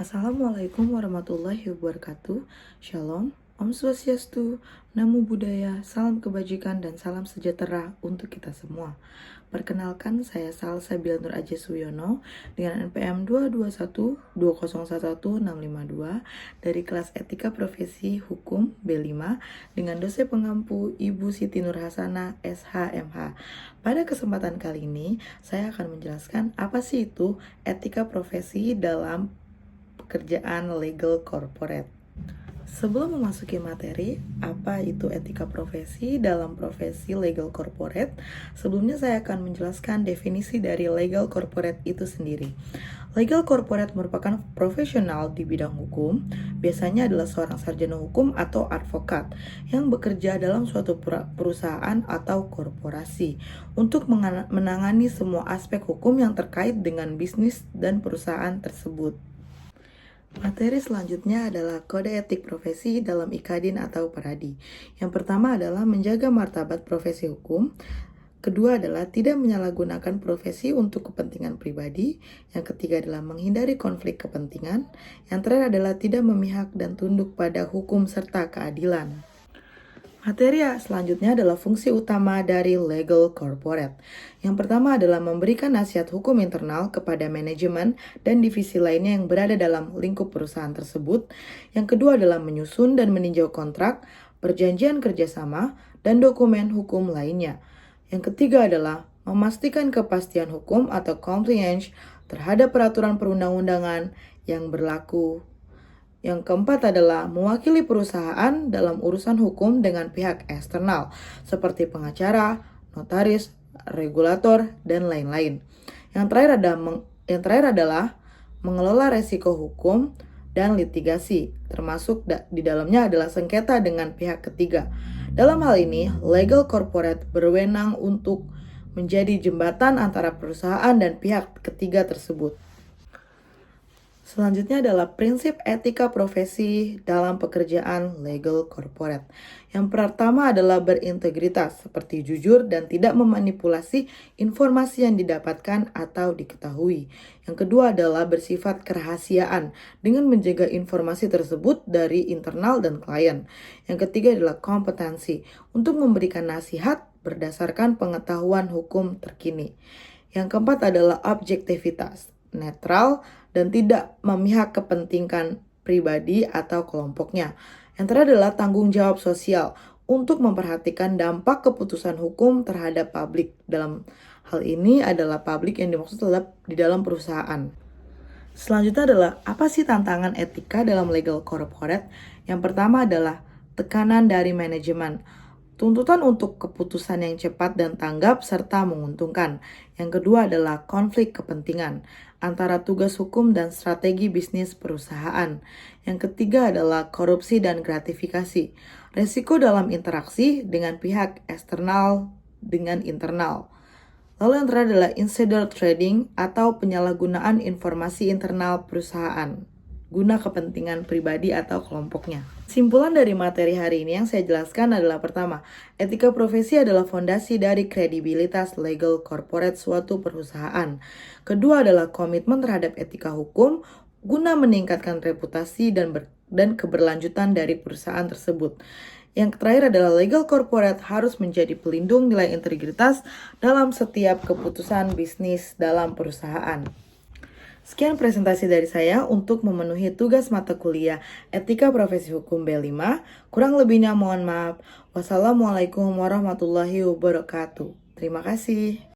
Assalamualaikum warahmatullahi wabarakatuh. Shalom, Om Swastiastu, Namo Buddhaya, salam kebajikan dan salam sejahtera untuk kita semua. Perkenalkan, saya Salsa Bila Nur Aja Suyono dengan NPM 221201652 dari kelas Etika Profesi Hukum B5 dengan dosen pengampu Ibu Siti Nur Hasanah SHMH. Pada kesempatan kali ini, saya akan menjelaskan apa sih itu etika profesi dalam pekerjaan legal corporate. Sebelum memasuki materi, apa itu etika profesi dalam profesi legal corporate? Sebelumnya saya akan menjelaskan definisi dari legal corporate itu sendiri. Legal corporate merupakan profesional di bidang hukum, biasanya adalah seorang sarjana hukum atau advokat yang bekerja dalam suatu perusahaan atau korporasi untuk menangani semua aspek hukum yang terkait dengan bisnis dan perusahaan tersebut. Materi selanjutnya adalah kode etik profesi dalam IKADIN atau Paradi. Yang pertama adalah menjaga martabat profesi hukum. Kedua adalah tidak menyalahgunakan profesi untuk kepentingan pribadi. Yang ketiga adalah menghindari konflik kepentingan. Yang terakhir adalah tidak memihak dan tunduk pada hukum serta keadilan. Materi selanjutnya adalah fungsi utama dari legal corporate. Yang pertama adalah memberikan nasihat hukum internal kepada manajemen dan divisi lainnya yang berada dalam lingkup perusahaan tersebut. Yang kedua adalah menyusun dan meninjau kontrak, perjanjian kerjasama, dan dokumen hukum lainnya. Yang ketiga adalah memastikan kepastian hukum atau compliance terhadap peraturan perundang-undangan yang berlaku. Yang keempat adalah mewakili perusahaan dalam urusan hukum dengan pihak eksternal, seperti pengacara, notaris, regulator, dan lain-lain. Yang terakhir adalah mengelola resiko hukum dan litigasi, termasuk di dalamnya adalah sengketa dengan pihak ketiga. Dalam hal ini, legal corporate berwenang untuk menjadi jembatan antara perusahaan dan pihak ketiga tersebut. Selanjutnya adalah prinsip etika profesi dalam pekerjaan legal corporate. Yang pertama adalah berintegritas, seperti jujur dan tidak memanipulasi informasi yang didapatkan atau diketahui. Yang kedua adalah bersifat kerahasiaan dengan menjaga informasi tersebut dari internal dan klien. Yang ketiga adalah kompetensi untuk memberikan nasihat berdasarkan pengetahuan hukum terkini. Yang keempat adalah objektivitas, netral, dan tidak memihak kepentingan pribadi atau kelompoknya. Yang terakhir adalah tanggung jawab sosial untuk memperhatikan dampak keputusan hukum terhadap publik. Dalam hal ini adalah publik yang dimaksud adalah di dalam perusahaan. Selanjutnya adalah apa sih tantangan etika dalam legal corporate? Yang pertama adalah tekanan dari manajemen. Tuntutan untuk keputusan yang cepat dan tanggap serta menguntungkan. Yang kedua adalah konflik kepentingan antara tugas hukum dan strategi bisnis perusahaan. Yang ketiga adalah korupsi dan gratifikasi. Resiko dalam interaksi dengan pihak eksternal dengan internal. Lalu yang terakhir adalah insider trading atau penyalahgunaan informasi internal perusahaan guna kepentingan pribadi atau kelompoknya. Simpulan dari materi hari ini yang saya jelaskan adalah pertama, etika profesi adalah fondasi dari kredibilitas legal corporate suatu perusahaan. Kedua adalah komitmen terhadap etika hukum guna meningkatkan reputasi dan keberlanjutan dari perusahaan tersebut. Yang terakhir adalah legal corporate harus menjadi pelindung nilai integritas dalam setiap keputusan bisnis dalam perusahaan. Sekian presentasi dari saya untuk memenuhi tugas mata kuliah Etika Profesi Hukum B5. Kurang lebihnya mohon maaf. Wassalamualaikum warahmatullahi wabarakatuh. Terima kasih.